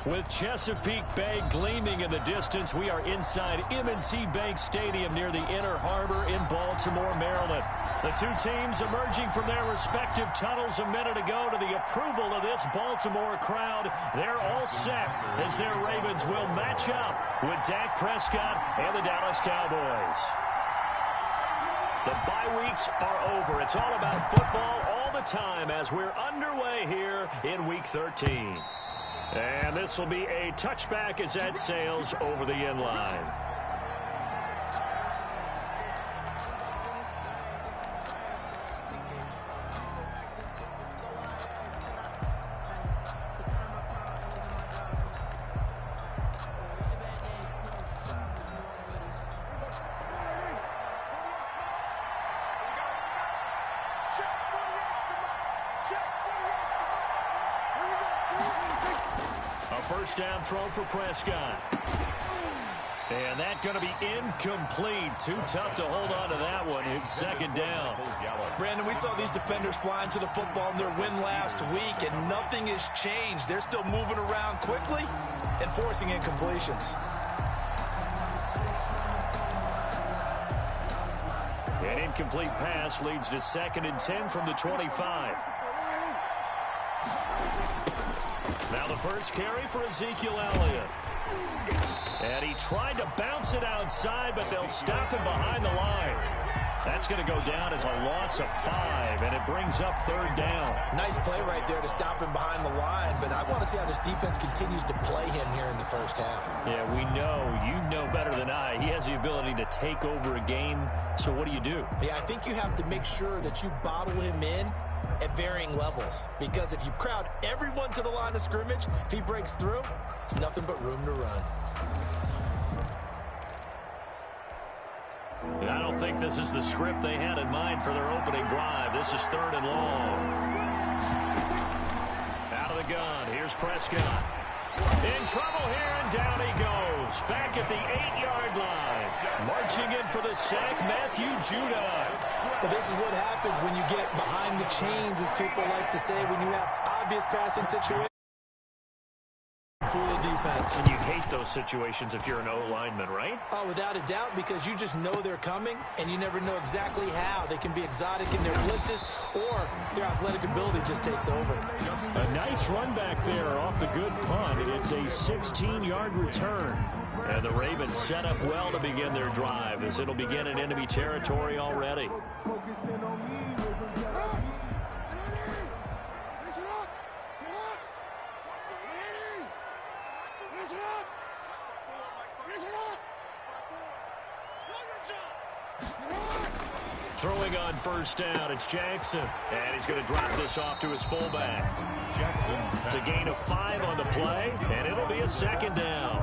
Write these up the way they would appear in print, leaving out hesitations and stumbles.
With Chesapeake Bay gleaming in the distance, we are inside M&T Bank Stadium near the Inner Harbor in Baltimore, Maryland. The two teams emerging from their respective tunnels a minute ago to the approval of this Baltimore crowd. They're all set as their Ravens will match up with Dak Prescott and the Dallas Cowboys. The bye weeks are over. It's all about football all the time as we're underway here in Week 13. And this will be a touchback as that sails over the end line. First down throw for Prescott. And that's going to be incomplete. Too tough to hold on to that one. It's second down. Brandon, we saw these defenders fly into the football in their win last week, and nothing has changed. They're still moving around quickly and forcing incompletions. An incomplete pass leads to 2nd and 10 from the 25. Now the first carry for Ezekiel Elliott. And he tried to bounce it outside, but they'll stop him behind the line. That's going to go down as a loss of 5, and it brings up 3rd down. Nice play right there to stop him behind the line, but I want to see how this defense continues to play him here in the first half. Yeah, we know. You know better than I. He has the ability to take over a game, so what do? Yeah, I think you have to make sure that you bottle him in at varying levels, because if you crowd everyone to the line of scrimmage, if he breaks through, there's nothing but room to run. And I don't think this is the script they had in mind for their opening drive. This is 3rd and long. Out of the gun, here's Prescott. In trouble here, and down he goes. Back at the 8-yard line. Marching in for the sack, Matthew Judah. Well, this is what happens when you get behind the chains, as people like to say, when you have obvious passing situations. Fool the defense. And you hate those situations if you're an O-lineman, right? Oh, without a doubt, because you just know they're coming, and you never know exactly how. They can be exotic in their blitzes, or their athletic ability just takes over. A nice run back there off the good punt, and it's a 16-yard return. And the Ravens set up well to begin their drive, as it'll begin in enemy territory already. Throwing on first down, it's Jackson. And he's going to drop this off to his fullback. It's a gain of 5 on the play, and it'll be a 2nd down.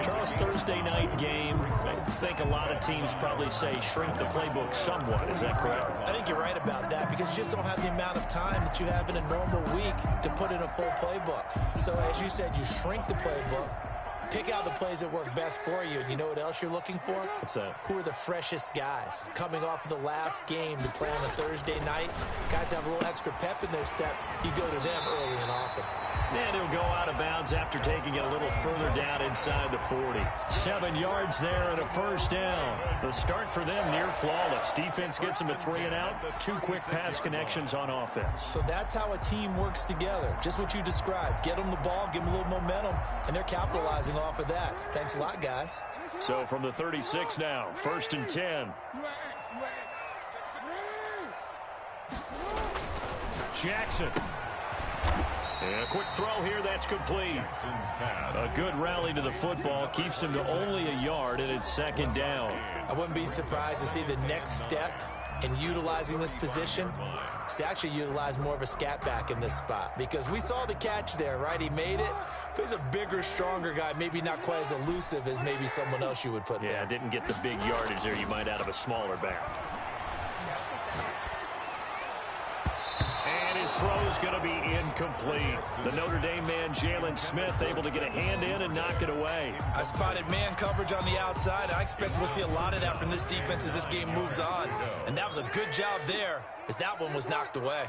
Charles, Thursday night game, I think a lot of teams probably say shrink the playbook somewhat. Is that correct? I think you're right about that, because you just don't have the amount of time that you have in a normal week to put in a full playbook. So as you said, you shrink the playbook. Pick out the plays that work best for you. And you know what else you're looking for? What's that? Who are the freshest guys? Coming off of the last game to play on a Thursday night, guys have a little extra pep in their step. You go to them early and often. And he'll go out of bounds after taking it a little further down inside the 40. 7 yards there and a first down. The start for them near flawless. Defense gets them to 3 and out. 2 quick pass connections on offense. So that's how a team works together. Just what you described. Get them the ball, give them a little momentum, and they're capitalizing off of that. Thanks a lot, guys. So from the 36 now, 1st and 10. Jackson. And a quick throw here, that's complete. A good rally to the football keeps him to only a yard, and it's 2nd down. I wouldn't be surprised to see the next step in utilizing this position is to actually utilize more of a scat back in this spot, because we saw the catch there, right? He made it, but he's a bigger, stronger guy, maybe not quite as elusive as maybe someone else you would put there. Yeah, didn't get the big yardage there you might out of a smaller back. And his throw's going to be incomplete. The Notre Dame man, Jalen Smith, able to get a hand in and knock it away. I spotted man coverage on the outside. I expect we'll see a lot of that from this defense as this game moves on. And that was a good job there, as that one was knocked away.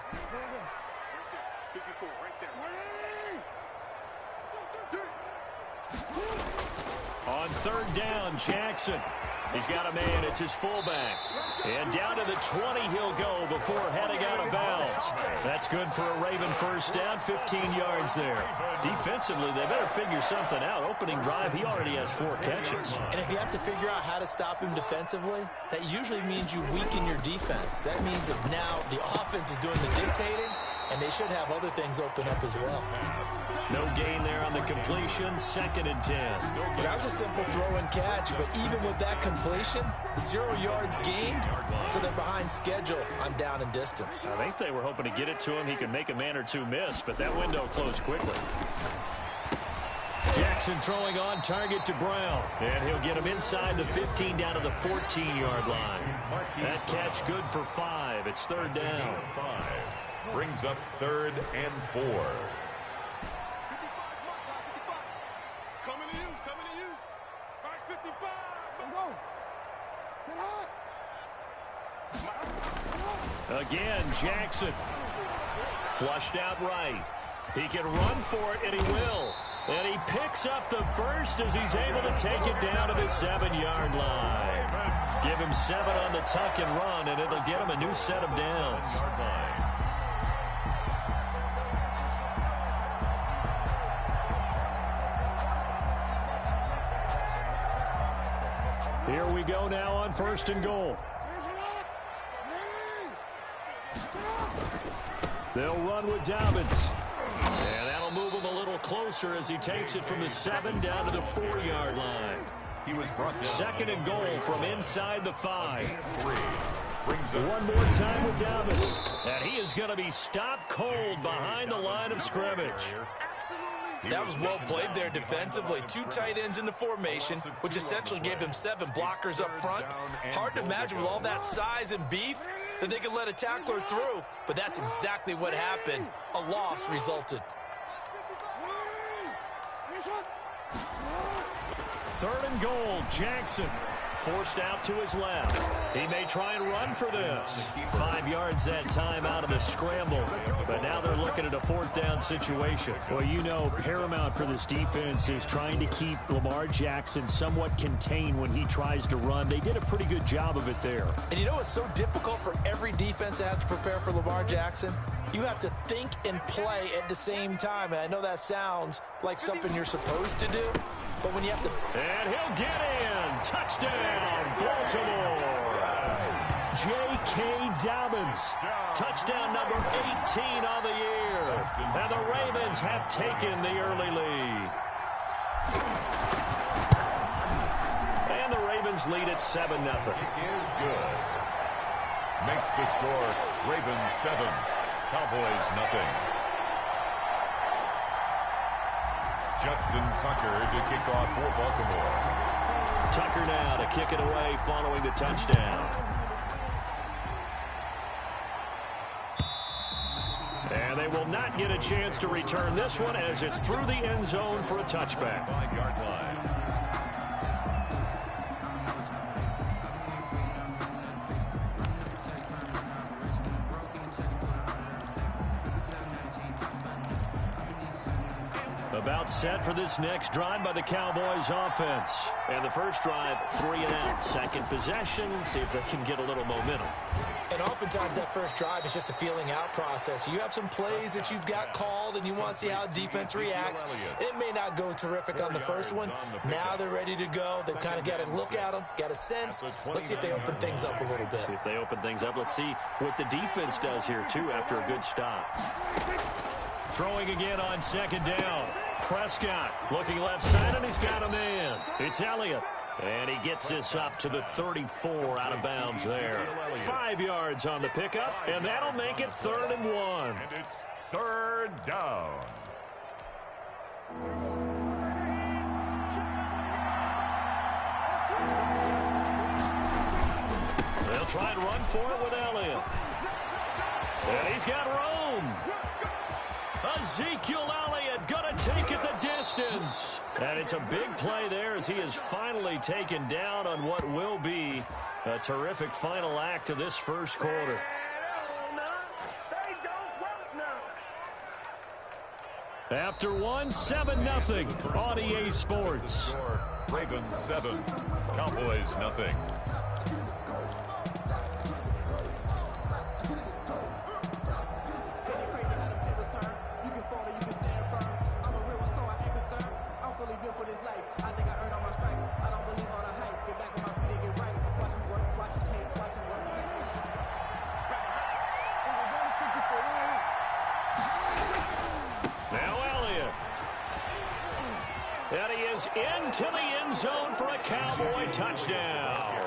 third down, Jackson. He's got a man. It's his fullback. And down to the 20 he'll go before heading out of bounds. That's good for a Raven first down, 15 yards there. Defensively, they better figure something out. Opening drive, he already has 4 catches. And if you have to figure out how to stop him defensively, that usually means you weaken your defense. That means that now the offense is doing the dictating, and they should have other things open up as well. No gain there on the completion, 2nd and 10. That was a simple throw and catch, but even with that completion, 0 yards gained, so they're behind schedule on down and distance. I think they were hoping to get it to him. He could make a man or two miss, but that window closed quickly. Jackson throwing on target to Brown, and he'll get him inside the 15 down to the 14-yard line. That catch good for 5. It's 3rd down. Brings up 3rd and 4. Coming to you. Back 55. Go. Again, Jackson. Flushed out right. He can run for it, and he will. And he picks up the first as he's able to take it down to the 7-yard line. Give him 7 on the tuck and run, and it'll get him a new set of downs. Here we go now on 1st and goal. They'll run with Dobbins. And that'll move him a little closer as he takes it from the 7 down to the 4-yard line. He was brought down. 2nd and goal from inside the 5. One more time with Dobbins. And he is going to be stopped cold behind the line of scrimmage. That was well played there defensively. 2 tight ends in the formation, which essentially gave them 7 blockers up front. Hard to imagine with all that size and beef that they could let a tackler through, but that's exactly what happened. A loss resulted. 3rd and goal, Jackson. Forced out to his left. He may try and run for this. 5 yards that time out of the scramble. But now they're looking at a 4th down situation. Well, you know, paramount for this defense is trying to keep Lamar Jackson somewhat contained when he tries to run. They did a pretty good job of it there. And you know what's so difficult for every defense that has to prepare for Lamar Jackson? You have to think and play at the same time. And I know that sounds like something you're supposed to do, but when you have to... And he'll get in. Touchdown, Baltimore. J.K. Dobbins. Touchdown number 18 on the year. And the Ravens have taken the early lead. And the Ravens lead at 7-0. Is good. Makes the score Ravens 7, Cowboys nothing. Justin Tucker to kick off for Baltimore. Tucker now to kick it away following the touchdown. And they will not get a chance to return this one as it's through the end zone for a touchback. 5-yard line. About set for this next drive by the Cowboys offense. And the first drive, 3 and out. Second possession, see if they can get a little momentum. And oftentimes that first drive is just a feeling out process. You have some plays that you've got called and you want to see how defense reacts. It may not go terrific on the first one. Now they're ready to go. They've kind of got to look at them, got a sense. Let's see if they open things up a little bit. See if they open things up. Let's see what the defense does here, too, after a good stop. Throwing again on 2nd down. Prescott looking left side, and he's got a man. It's Elliott. And he gets this up to the 34 out of bounds there. 5 yards on the pickup, and that'll make it 3rd and 1. And it's 3rd down. They'll try and run for it with Elliott. And he's got room. Ezekiel Elliott going to take it the distance. And it's a big play there as he is finally taken down on what will be a terrific final act of this first quarter. After one, 7-0 on EA Sports. Ravens 7, Cowboys nothing. And he is into the end zone for a Cowboy touchdown.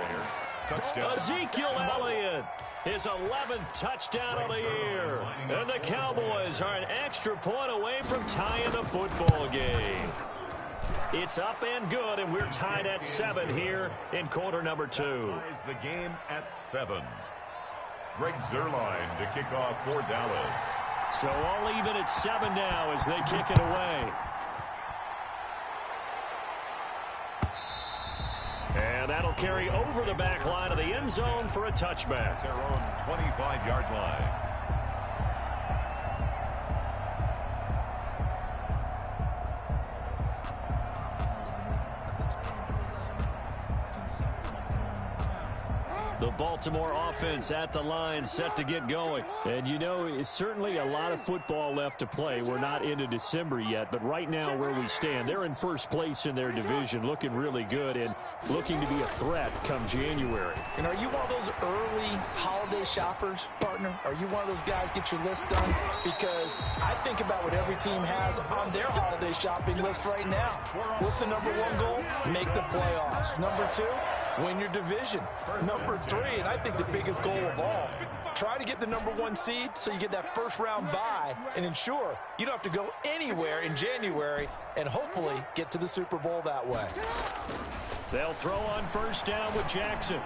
Ezekiel Elliott, his 11th touchdown of the year. And the Cowboys are an extra point away from tying the football game. It's up and good, and we're tied at 7 here in quarter number 2. Ties the game at 7. Greg Zuerlein to kick off for Dallas. So all even at 7 now as they kick it away. And that'll carry over the back line of the end zone for a touchback. Their own 25-yard line. The Baltimore offense at the line, set to get going. And, you know, it's certainly a lot of football left to play. We're not into December yet, but right now where we stand, they're in first place in their division, looking really good and looking to be a threat come January. And are you one of those early holiday shoppers, partner? Are you one of those guys get your list done? Because I think about what every team has on their holiday shopping list right now. What's the number 1 goal? Make the playoffs. Number 2? Win your division. Number 3, and I think the biggest goal of all, try to get the number 1 seed so you get that first-round bye and ensure you don't have to go anywhere in January and hopefully get to the Super Bowl that way. They'll throw on first down with Jackson.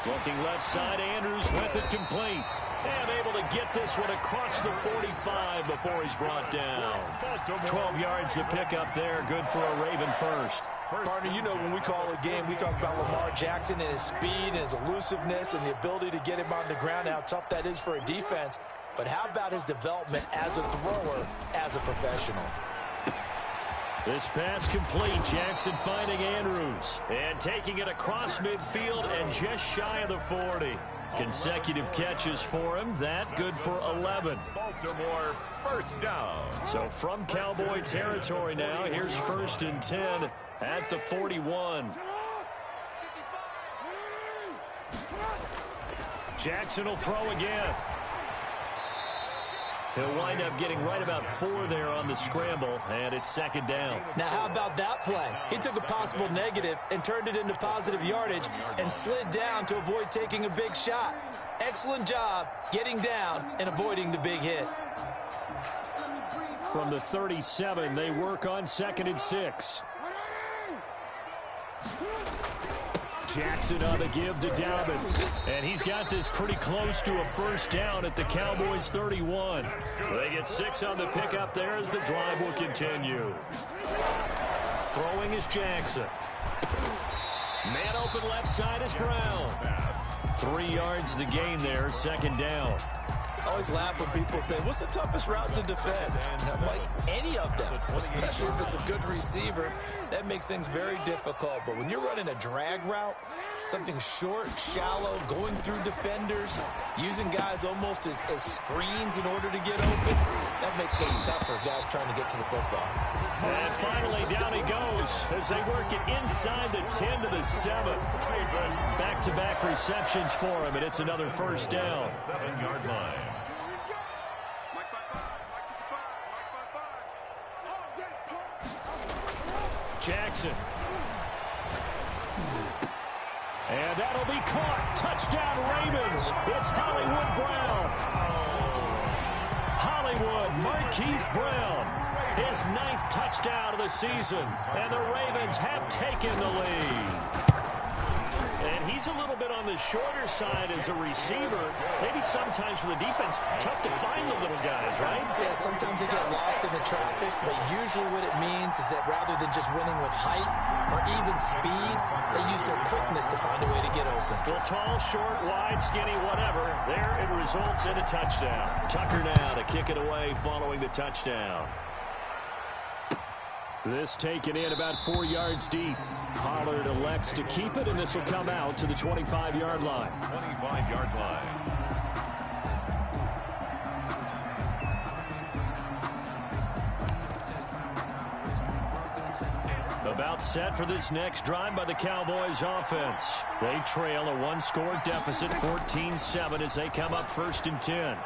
Looking left side, Andrews with it complete. And able to get this one across the 45 before he's brought down. 12 yards to pick up there. Good for a Raven first. Partner, you know when we call a game, we talk about Lamar Jackson and his speed and his elusiveness and the ability to get him on the ground, how tough that is for a defense. But how about his development as a thrower, as a professional? This pass complete. Jackson finding Andrews. And taking it across midfield and just shy of the 40. Consecutive catches for him. That good for 11. Baltimore first down. So from Cowboy territory now, here's 1st and 10 at the 41. Jackson will throw again. He'll wind up getting right about 4 there on the scramble, and it's 2nd down. Now, how about that play? He took a possible negative and turned it into positive yardage and slid down to avoid taking a big shot. Excellent job getting down and avoiding the big hit. From the 37, they work on 2nd and 6. Jackson on the give to Dobbins. And he's got this pretty close to a first down at the Cowboys 31. They get 6 on the pickup there as the drive will continue. Throwing is Jackson. Man open left side is Brown. 3 yards the gain there, 2nd down. I always laugh when people say, what's the toughest route to defend? And I'm like, any of them, especially if it's a good receiver. That makes things very difficult. But when you're running a drag route, something short, shallow, going through defenders, using guys almost as screens in order to get open, that makes things tough for guys trying to get to the football. And finally, down he goes as they work it inside the 10 to the 7. Back-to-back receptions for him, and it's another first down. 7-yard line. Jackson. And that'll be caught. Touchdown, Ravens. It's Hollywood Brown. Hollywood Marquise Brown. His 9th touchdown of the season. And the Ravens have taken the lead. And he's a little bit on the shorter side as a receiver. Maybe sometimes for the defense, tough to find the little guys, right? Yeah, sometimes they get lost in the traffic, but usually what it means is that rather than just winning with height or even speed, they use their quickness to find a way to get open. Well, tall, short, wide, skinny, whatever. There it results in a touchdown. Tucker now to kick it away following the touchdown. This taken in about 4 yards deep. Pollard elects to keep it, and this will come out to the 25-yard line. 25-yard line. About set for this next drive by the Cowboys offense. They trail a one-score deficit, 14-7, as they come up 1st and 10.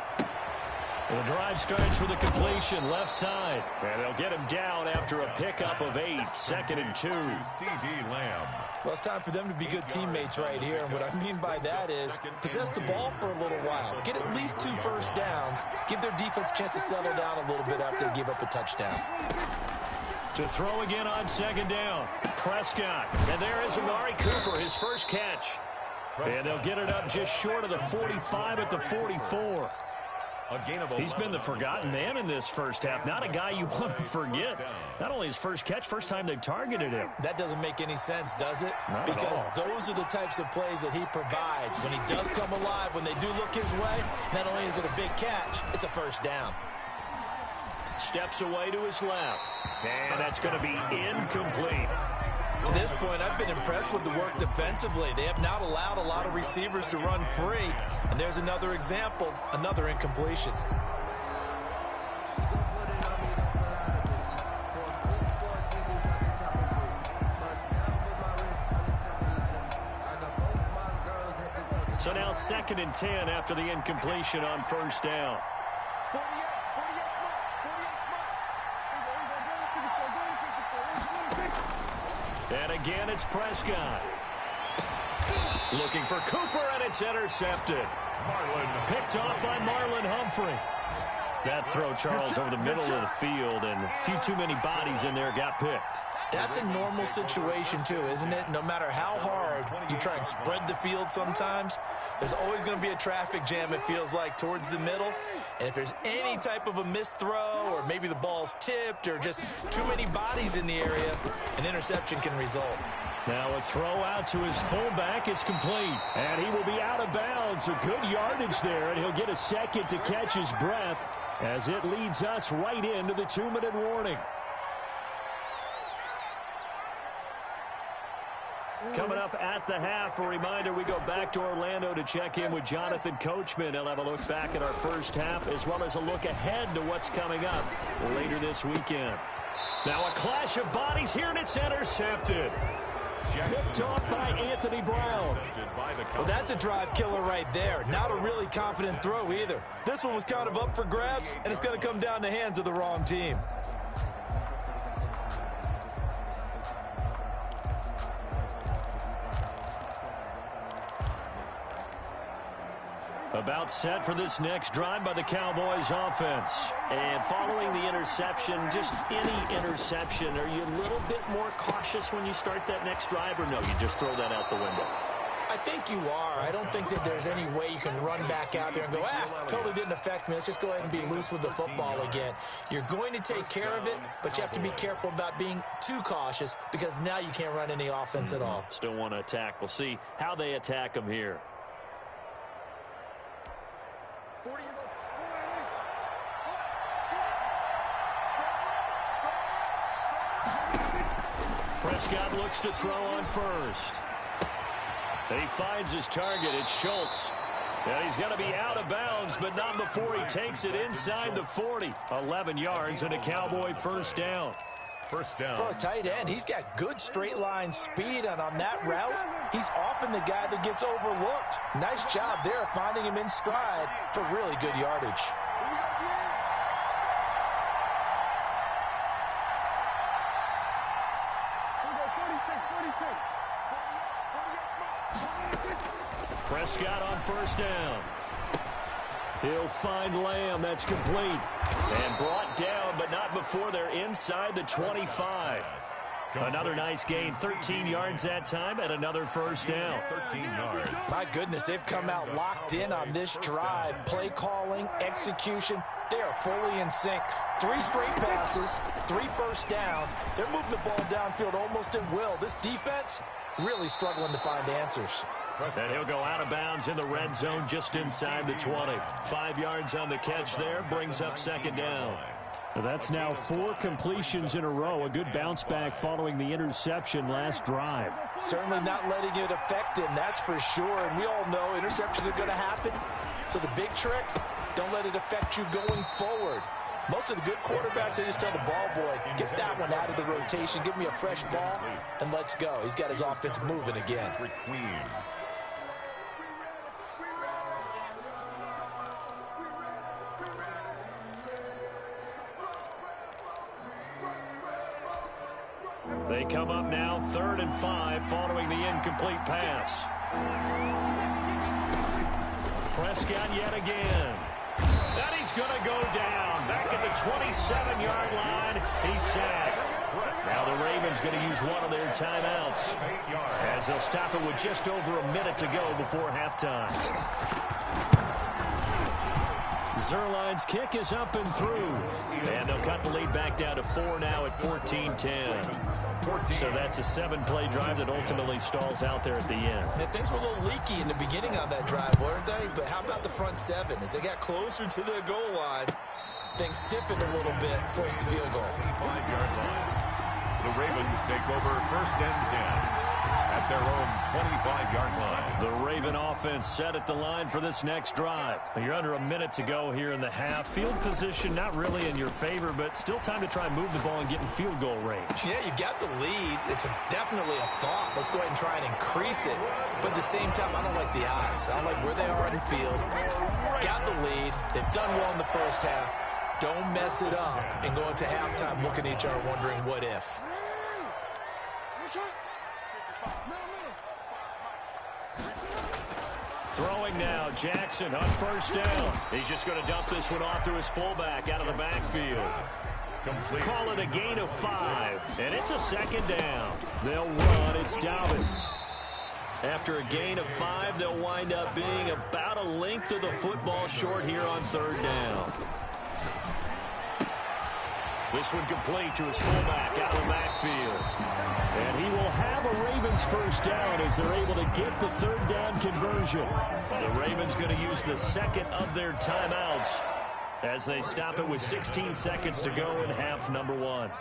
The drive starts with a completion left side. And they'll get him down after a pickup of 8, 2nd and 2. C.D. Lamb. Well, it's time for them to be good teammates right here. And what I mean by that is possess the ball for a little while. Get at least 2 first downs. Give their defense a chance to settle down a little bit after they give up a touchdown. To throw again on 2nd down. Prescott. And there is Amari Cooper, his first catch. And they'll get it up just short of the 45 at the 44. He's been the forgotten man in this first half. Not a guy you want to forget. Not only his first catch, first time they've targeted him. That doesn't make any sense, does it? Not because those are the types of plays that he provides. When he does come alive, when they do look his way, not only is it a big catch, it's a first down. Steps away to his left. And that's going to be incomplete. To this point, I've been impressed with the work defensively. They have not allowed a lot of receivers to run free. And there's another example, another incompletion. So now 2nd and 10 after the incompletion on 1st down. And again, it's Prescott. Looking for Cooper, and it's intercepted. Picked off by Marlon Humphrey. That throw, Charles, over the middle of the field, and a few too many bodies in there got picked. That's a normal situation, too, isn't it? No matter how hard you try and spread the field sometimes, there's always going to be a traffic jam, it feels like, towards the middle. And if there's any type of a missed throw, or maybe the ball's tipped, or just too many bodies in the area, an interception can result. Now a throw out to his fullback is complete. And he will be out of bounds. A good yardage there, and he'll get a second to catch his breath as it leads us right into the 2-minute warning. Coming up at the half, a reminder, we go back to Orlando to check in with Jonathan Coachman. He'll have a look back at our first half as well as a look ahead to what's coming up later this weekend. Now a clash of bodies here, and it's intercepted. Picked off by Anthony Brown. Well, that's a drive killer right there. Not a really confident throw either. This one was kind of up for grabs, and it's going to come down the hands of the wrong team. About set for this next drive by the Cowboys offense. And following the interception, just any interception, are you a little bit more cautious when you start that next drive, or no, you just throw that out the window? I think you are. I don't think that there's any way you can run back out there and go, totally didn't affect me. Let's just go ahead and be loose with the football again. You're going to take care of it, but you have to be careful about being too cautious because now you can't run any offense at all. Still want to attack. We'll see how they attack them here. Prescott looks to throw on first. And he finds his target. It's Schultz. And he's going to be out of bounds, but not before he takes it inside the 40. 11 yards and a Cowboy first down. First down. For a tight end, he's got good straight line speed, and on that route, he's often the guy that gets overlooked. Nice job there finding him in stride for really good yardage. Prescott on first down. He'll find Lamb. That's complete. And brought down, but not before they're inside the 25. Another nice gain. 13 yards that time and another first down. 13 yards. My goodness, they've come out locked in on this drive. Play calling, execution, they are fully in sync. 3 straight passes, 3 first downs. They're moving the ball downfield almost at will. This defense really struggling to find answers. And he'll go out of bounds in the red zone just inside the 20. 5 yards on the catch there, brings up second down. That's now 4 completions in a row. A good bounce back following the interception last drive. Certainly not letting it affect him, that's for sure. And we all know interceptions are going to happen. So the big trick, don't let it affect you going forward. Most of the good quarterbacks, they just tell the ball boy, get that one out of the rotation, give me a fresh ball, and let's go. He's got his offense moving again. They come up now 3rd and 5 following the incomplete pass. Prescott yet again. And he's going to go down. Back at the 27-yard line. He's sacked. Now the Ravens going to use one of their timeouts as they'll stop it with just over a minute to go before halftime. Zerline's kick is up and through. And they'll cut the lead back down to 4 now at 14-10. So that's a 7-play drive that ultimately stalls out there at the end. And things were a little leaky in the beginning on that drive, weren't they? But how about the front 7? As they got closer to the goal line, things stiffened a little bit, forced the field goal. 5-yard line. The Ravens take over 1st and 10 at their own 25-yard line. The Raven offense set at the line for this next drive. You're under a minute to go here in the half. Field position not really in your favor, but still time to try and move the ball and get in field goal range. Yeah, you got the lead. It's definitely a thought. Let's go ahead and try and increase it. But at the same time, I don't like the odds. I don't like where they are in the field. Got the lead. They've done well in the first half. Don't mess it up and go into halftime looking at each other wondering what if. Throwing now, Jackson on 1st down. He's just going to dump this one off to his fullback out of the backfield. Call it a gain of 5, and it's a 2nd down. They'll run. It's Dobbins. After a gain of 5, they'll wind up being about a length of the football short here on 3rd down. This one complete to his fullback out of the backfield. And he will have a Ravens 1st down as they're able to get the 3rd down conversion. The Ravens going to use the 2nd of their timeouts as they stop it with 16 seconds to go in half number 1.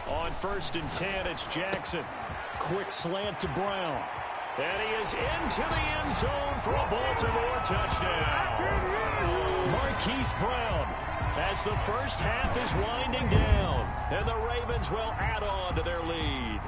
On 1st and 10, it's Jackson. Quick slant to Brown. And he is into the end zone for a Baltimore touchdown. Marquise Brown, as the first half is winding down, and the Ravens will add on to their lead.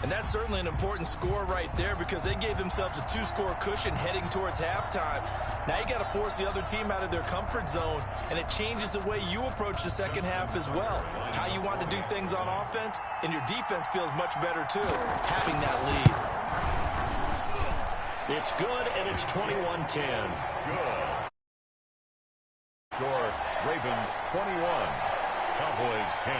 And that's certainly an important score right there because they gave themselves a 2-score cushion heading towards halftime. Now you got to force the other team out of their comfort zone, and it changes the way you approach the second half as well. How you want to do things on offense, and your defense feels much better too, having that lead. It's good, and it's 21-10. Good. Score, Ravens 21, Cowboys 10.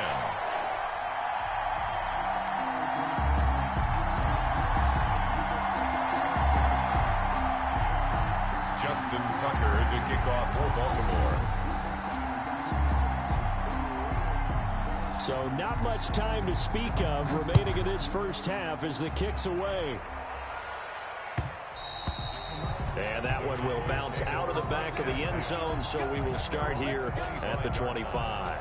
Justin Tucker to kick off for Baltimore. So not much time to speak of remaining in this first half as the kick's away. And that one will bounce out of the back of the end zone, so we will start here at the 25.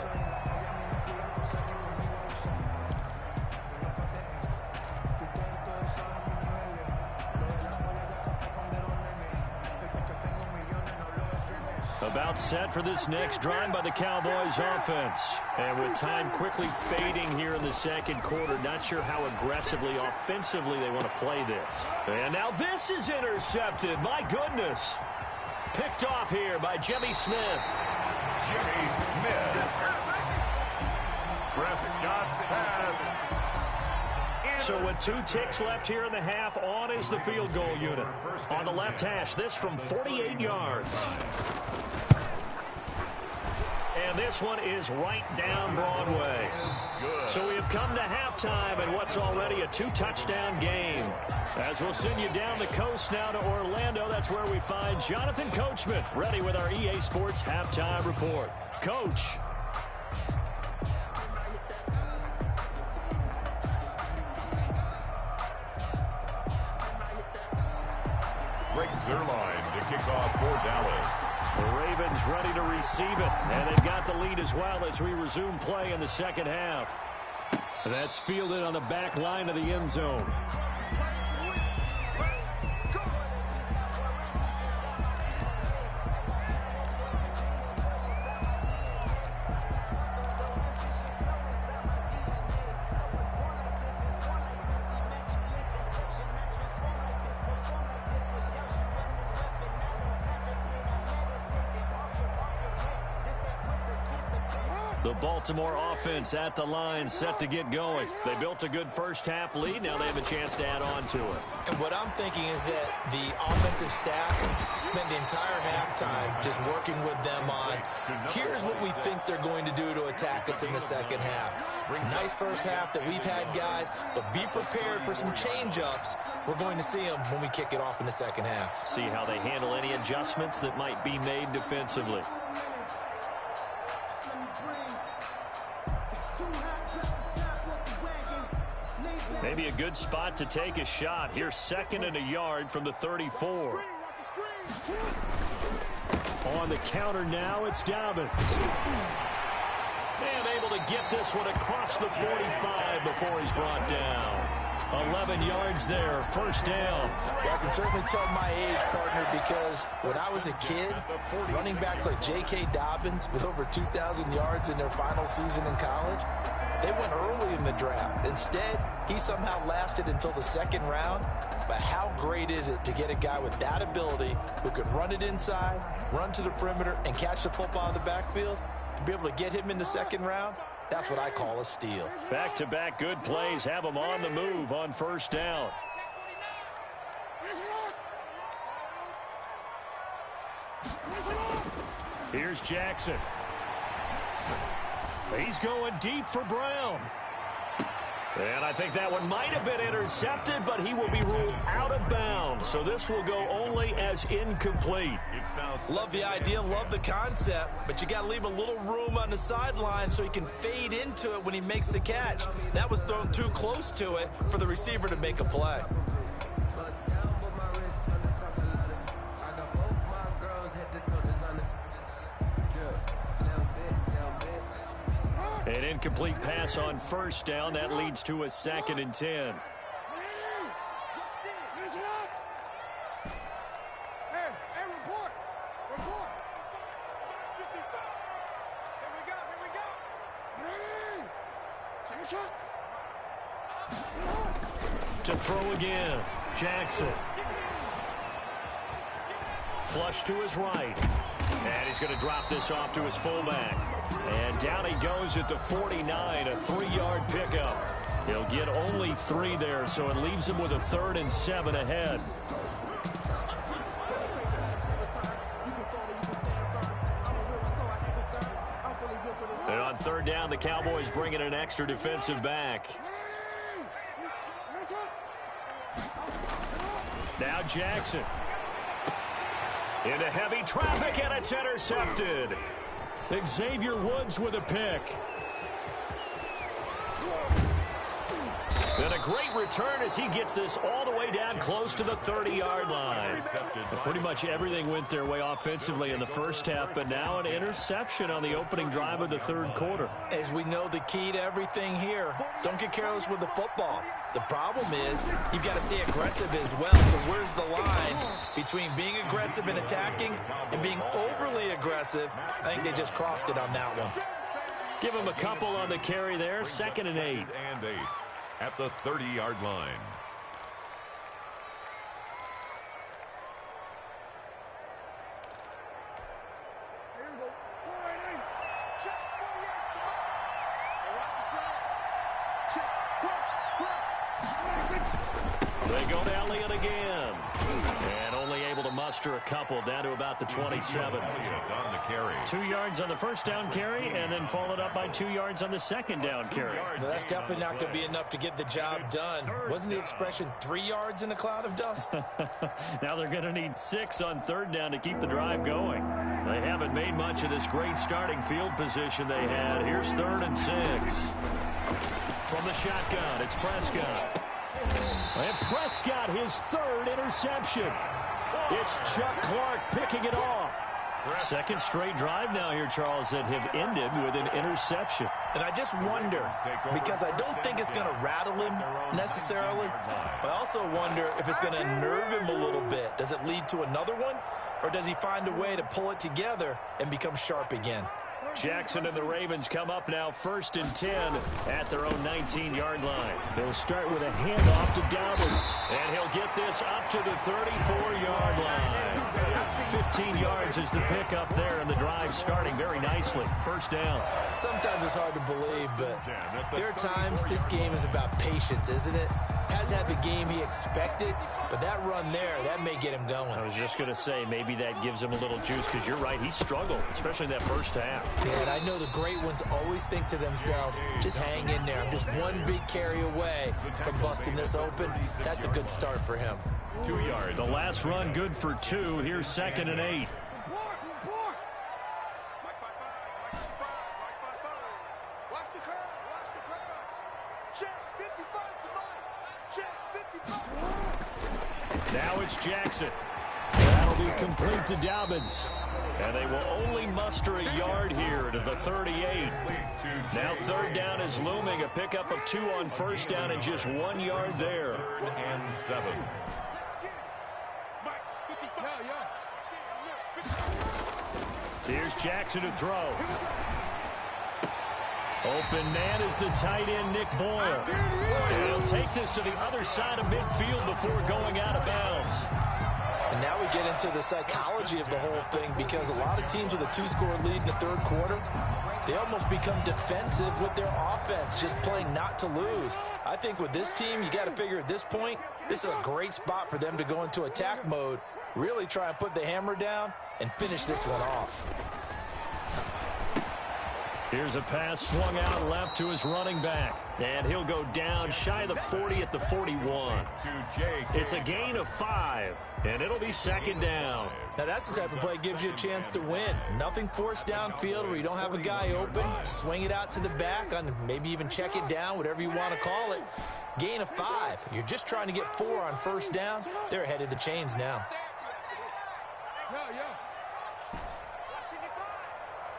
About set for this next drive by the Cowboys offense. And with time quickly fading here in the second quarter, not sure how aggressively, offensively they want to play this. And now this is intercepted. My goodness. Picked off here by Jimmy Smith. Jimmy Smith. Prescott's pass. So with 2 ticks left here in the half, on is the field goal unit. On the left hash, this from 48 yards. And this one is right down Broadway. So we have come to halftime in what's already a 2-touchdown game. As we'll send you down the coast now to Orlando, that's where we find Jonathan Coachman ready with our EA Sports Halftime Report. Coach. kickoff for Dallas. The Ravens ready to receive it, and they've got the lead as well as we resume play in the second half. That's fielded on the back line of the end zone. The Baltimore offense at the line, set to get going. They built a good first-half lead. Now they have a chance to add on to it. And what I'm thinking is that the offensive staff spent the entire halftime just working with them on, here's what we think they're going to do to attack us in the second half. Nice first half that we've had, guys, but be prepared for some change-ups. We're going to see them when we kick it off in the second half. See how they handle any adjustments that might be made defensively. Maybe a good spot to take a shot. Here's 2nd and a yard from the 34. On the counter now, it's Dobbins. And able to get this one across the 45 before he's brought down. 11 yards there, first down. Well, I can certainly tell my age, partner, because when I was a kid, running backs like J.K. Dobbins with over 2,000 yards in their final season in college, they went early in the draft. Instead, he somehow lasted until the second round. But how great is it to get a guy with that ability who can run it inside, run to the perimeter, and catch the football in the backfield? To be able to get him in the second round, that's what I call a steal. Back-to-back good plays have him on the move on first down. Here's Jackson. He's going deep for Brown. And I think that one might have been intercepted, but he will be ruled out of bounds. So this will go only as incomplete. Love the idea, love the concept, but you got to leave a little room on the sideline so he can fade into it when he makes the catch. That was thrown too close to it for the receiver to make a play. An incomplete pass on first down. That leads to a 2nd and 10. To throw again, Jackson. Flush to his right. And he's going to drop this off to his fullback. And down he goes at the 49, a 3-yard pickup. He'll get only 3 there, so it leaves him with a 3rd and 7 ahead. And on 3rd down, the Cowboys bring in an extra defensive back. Now Jackson. Into heavy traffic, and it's intercepted. Xavier Woods with a pick. And a great return as he gets this all the way down close to the 30-yard line. Pretty much everything went their way offensively in the first half, but now an interception on the opening drive of the 3rd quarter. As we know, the key to everything here, don't get careless with the football. The problem is you've got to stay aggressive as well. So where's the line between being aggressive and attacking and being overly aggressive? I think they just crossed it on that one. Give him a couple on the carry there. 2nd and 8. At the 30-yard line. They go to Elliott again. And only able to muster a couple down to about the 27. 2 yards on the first down carry, and then followed up by 2 yards on the second down carry. No, that's definitely not going to be enough to get the job done. Wasn't the expression 3 yards in a cloud of dust? Now they're going to need 6 on 3rd down to keep the drive going. They haven't made much of this great starting field position they had. Here's 3rd and 6. From the shotgun, it's Prescott. And Prescott, his 3rd interception. It's Chuck Clark picking it off. Second straight drive now here, Charles, that have ended with an interception. And I just wonder, because I don't think it's going to rattle him necessarily, but I also wonder if it's going to nerve him a little bit. Does it lead to another one, or does he find a way to pull it together and become sharp again? Jackson and the Ravens come up now 1st and 10 at their own 19-yard line. They'll start with a handoff to Dobbins. And he'll get this up to the 34-yard line. 15 yards is the pickup there, and the drive starting very nicely. First down. Sometimes it's hard to believe, but there are times this game is about patience, isn't it? Has had the game he expected, but that run there, that may get him going. I was just going to say, maybe that gives him a little juice, because you're right, he struggled, especially in that first half. Yeah, and I know the great ones always think to themselves, just hang in there. I'm just one big carry away from busting this open. That's a good start for him. 2 yards. The last run good for 2. Here's 2nd and 8. Watch the curve. Watch the curves. Check 55 to Mike. Check 55. Now it's Jackson. That'll be complete to Dobbins. And they will only muster a yard here to the 38. Now 3rd down is looming. A pickup of 2 on 1st down and just 1 yard there. 3rd and 7. Here's Jackson to throw. Open man is the tight end, Nick Boyle. And he'll take this to the other side of midfield before going out of bounds. And now we get into the psychology of the whole thing, because a lot of teams with a 2-score lead in the 3rd quarter, they almost become defensive with their offense, just playing not to lose. I think with this team, you got to figure at this point, this is a great spot for them to go into attack mode, really try and put the hammer down and finish this one off. Here's a pass swung out left to his running back. And he'll go down shy of the 40 at the 41. It's a gain of 5, and it'll be 2nd down. Now that's the type of play that gives you a chance to win. Nothing forced downfield where you don't have a guy open. Swing it out to the back, on maybe even check it down, whatever you want to call it. Gain of 5. You're just trying to get 4 on 1st down. They're ahead of the chains now.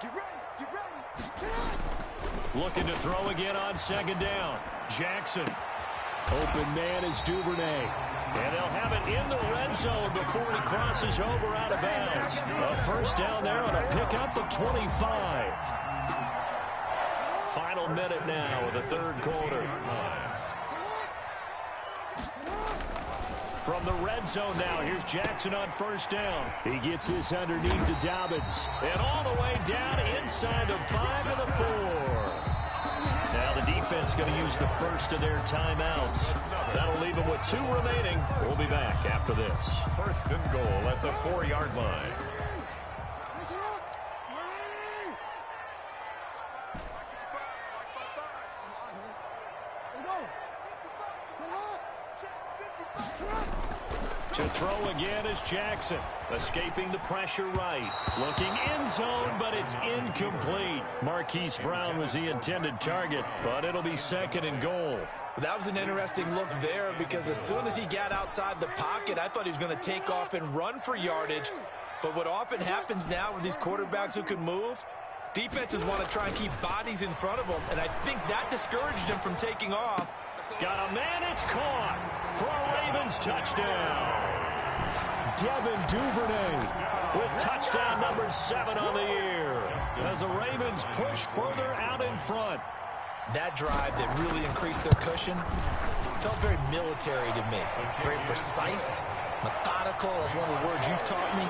Get ready. Get ready. Looking to throw again on 2nd down. Jackson. Open man is Duvernay. And they'll have it in the red zone before he crosses over out of bounds. A 1st down there on a pickup of 25. Final minute now of the 3rd quarter. From the red zone now, here's Jackson on 1st down. He gets this underneath to Dobbins. And all the way down inside the 5 to the 4. Now the defense going to use the first of their timeouts. That'll leave them with 2 remaining. We'll be back after this. 1st and goal at the 4-yard line. To throw again is Jackson. Escaping the pressure right. Looking end zone, but it's incomplete. Marquise Brown was the intended target, but it'll be 2nd and goal. That was an interesting look there, because as soon as he got outside the pocket, I thought he was going to take off and run for yardage. But what often happens now with these quarterbacks who can move, defenses want to try and keep bodies in front of them, and I think that discouraged him from taking off. Got a man, it's caught for a Ravens touchdown. Devin Duvernay with touchdown number 7 on the year as the Ravens push further out in front. That drive that really increased their cushion felt very military to me. Very precise, methodical. That's one of the words you've taught me.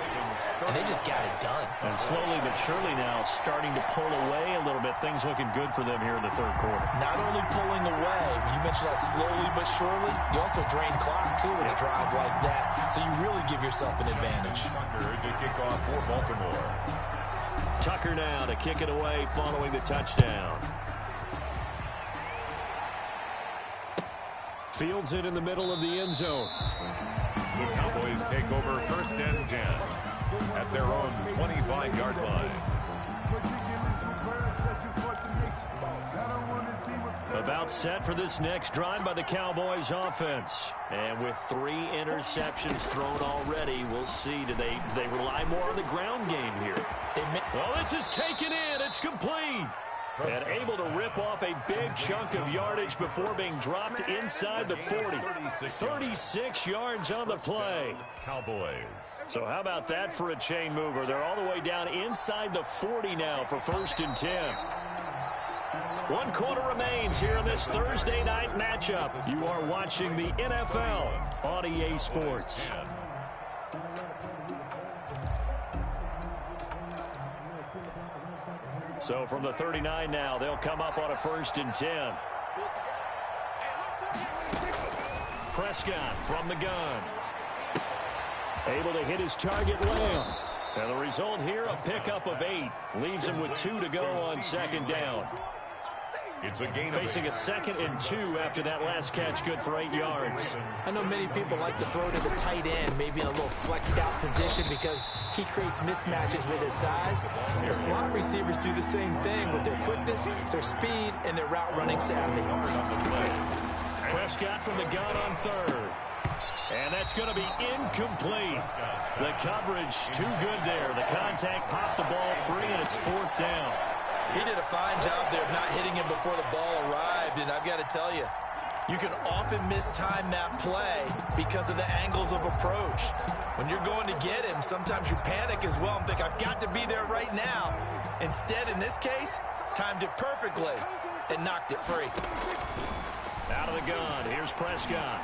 And they just got it done. And slowly but surely now starting to pull away a little bit. Things looking good for them here in the 3rd quarter. Not only pulling away, but you mentioned that slowly but surely, you also drain clock too with a drive like that. So you really give yourself an advantage. Tucker to kick off for Baltimore. Tucker now to kick it away following the touchdown. fields it in the middle of the end zone. The Cowboys take over 1st and 10 at their own 25-yard line. About About set for this next drive by the Cowboys offense. And with 3 interceptions thrown already, we'll see. Do they rely more on the ground game here? Well, this is taken in. It's complete. And able to rip off a big chunk of yardage before being dropped inside the 40. 36 yards on the play. Cowboys. So how about that for a chain mover? They're all the way down inside the 40 now for 1st and 10. 1 quarter remains here in this Thursday night matchup. You are watching the NFL on EA Sports. So from the 39 now, they'll come up on a 1st and 10. Prescott from the gun. Able to hit his target Lamb. And the result here, a pickup of 8. Leaves him with 2 to go on 2nd down. It's a gain Facing a 2nd and 2 after that last catch, good for 8 yards. I know many people like to throw to the tight end, maybe in a little flexed out position because he creates mismatches with his size. The slot receivers do the same thing with their quickness, their speed, and their route running savvy. Prescott from the gun on 3rd. And that's going to be incomplete. The coverage too good there. The contact popped the ball free, and it's 4th down. He did a fine job there of not hitting him before the ball arrived, and I've got to tell you, you can often mistime that play because of the angles of approach. When you're going to get him, sometimes you panic as well and think, I've got to be there right now. Instead, in this case, timed it perfectly and knocked it free. Out of the gun, here's Prescott.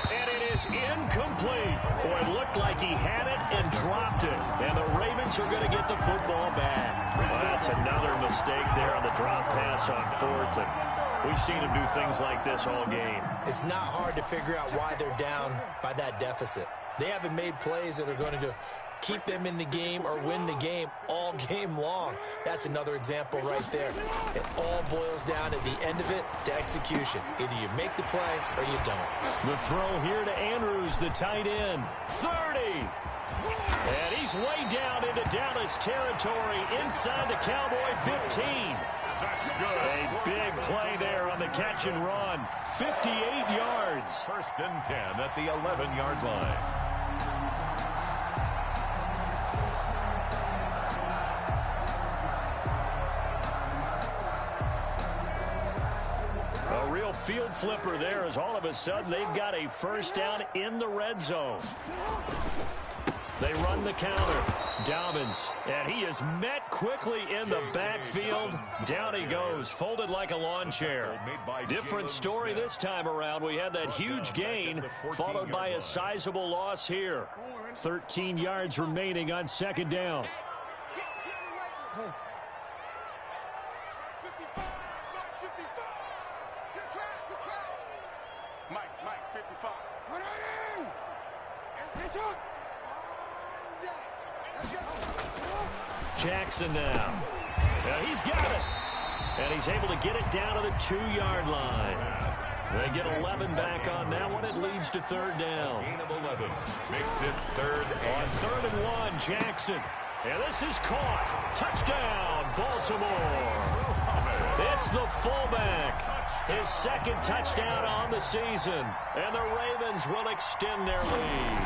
And it is incomplete. Boy, it looked like he had it and dropped it. And the Ravens are going to get the football back. Well, that's another mistake there on the drop pass on 4th. And we've seen him do things like this all game. It's not hard to figure out why they're down by that deficit. They haven't made plays that are going to keep them in the game or win the game all game long. That's another example right there. It all boils down at the end of it to execution. Either you make the play or you don't. The throw here to Andrews, the tight end. 30. And he's way down into Dallas territory inside the Cowboy 15. A big play there on the catch and run. 58 yards. 1st and 10 at the 11-yard line. A real field flipper there as all of a sudden they've got a 1st down in the red zone. They run the counter. Dobbins, and he is met quickly in the backfield. Down he goes, folded like a lawn chair. Different story this time around. We had that huge gain, followed by a sizable loss here. 13 yards remaining on 2nd down. Mike, 55. Jackson now. He's got it. And he's able to get it down to the 2-yard line. They get 11 back on that one. It leads to 3rd down. Gain of 11 makes it 3rd On 3rd and 1, Jackson. And this is caught. Touchdown, Baltimore. It's the fullback. His 2nd touchdown on the season. And the Ravens will extend their lead.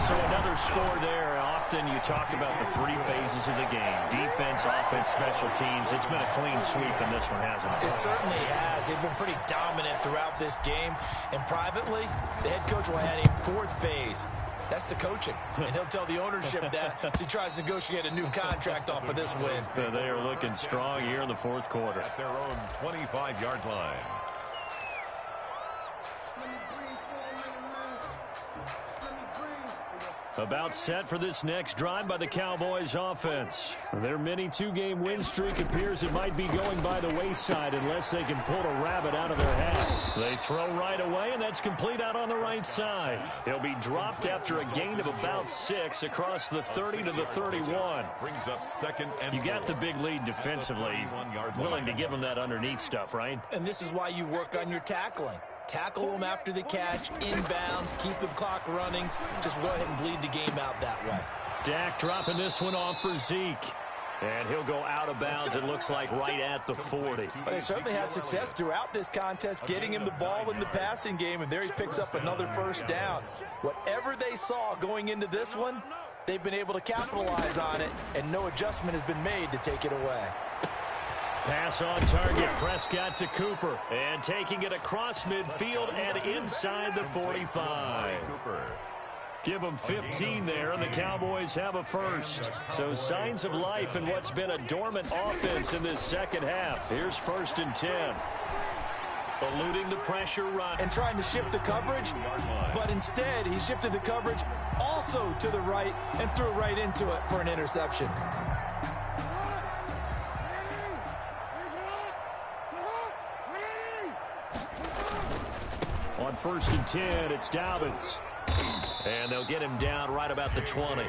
So another score there. Often you talk about the 3 phases of the game. Defense, offense, special teams. It's been a clean sweep in this one, hasn't it? It certainly has. They've been pretty dominant throughout this game. And privately, the head coach will add a 4th phase. That's the coaching. And he'll tell the ownership that as he tries to negotiate a new contract off of this win. They are looking strong here in the 4th quarter. at their own 25-yard line. About set for this next drive by the Cowboys offense. Their mini 2-game win streak appears it might be going by the wayside unless they can pull a rabbit out of their hat. They throw right away, and that's complete out on the right side. He'll be dropped after a gain of about 6 across the 30 to the 31. Brings up 2nd and You got the big lead defensively. Willing to give him that underneath stuff, right? And this is why you work on your tackling. Tackle them after the catch, inbounds, keep the clock running. Just go ahead and bleed the game out that way. Dak dropping this one off for Zeke. And he'll go out of bounds, it looks like, right at the 40. But they certainly had success throughout this contest, getting him the ball in the passing game, and there he picks up another first down. Whatever they saw going into this one, they've been able to capitalize on it, and no adjustment has been made to take it away. Pass on target, Prescott to Cooper. And taking it across midfield and inside the 45. Give them 15 there, and the Cowboys have a first. So signs of life in what's been a dormant offense in this second half. Here's 1st and 10. Eluding the pressure run. And trying to shift the coverage, but instead he shifted the coverage also to the right and threw right into it for an interception. On 1st and 10, it's Dobbins. And they'll get him down right about the 20.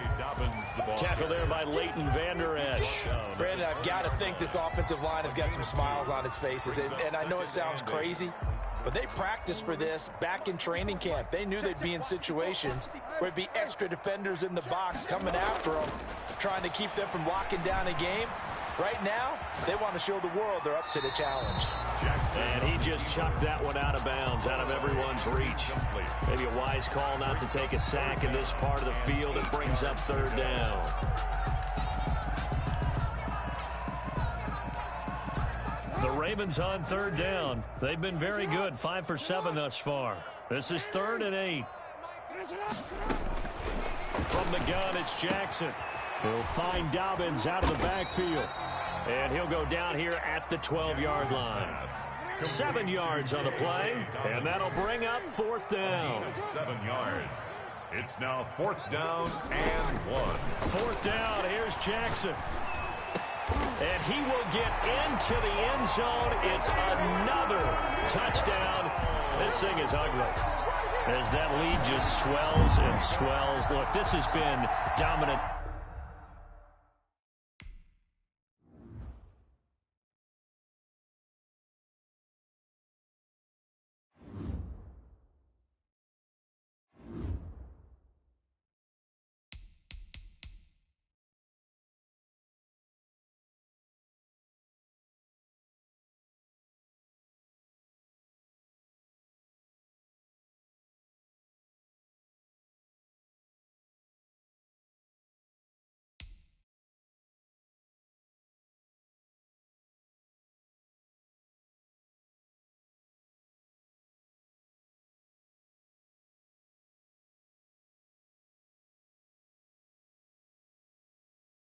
Tackle there by Leighton Vander Esch. Brandon, I've got to think this offensive line has got some smiles on its faces. And I know it sounds crazy, but they practiced for this back in training camp. They knew they'd be in situations where it'd be extra defenders in the box coming after them, trying to keep them from locking down a game. Right now, they want to show the world they're up to the challenge. And he just chucked that one out of bounds, out of everyone's reach. Maybe a wise call not to take a sack in this part of the field. It brings up 3rd down. The Ravens on 3rd down. They've been very good, 5 for 7 thus far. This is 3rd and 8. From the gun, it's Jackson. He'll find Dobbins out of the backfield. And he'll go down here at the 12-yard line. 7 yards on the play, and that'll bring up 4th down. 7 yards. It's now 4th down and 1. 4th down, here's Jackson. And he will get into the end zone. It's another touchdown. This thing is ugly. As that lead just swells and swells. Look, this has been dominant.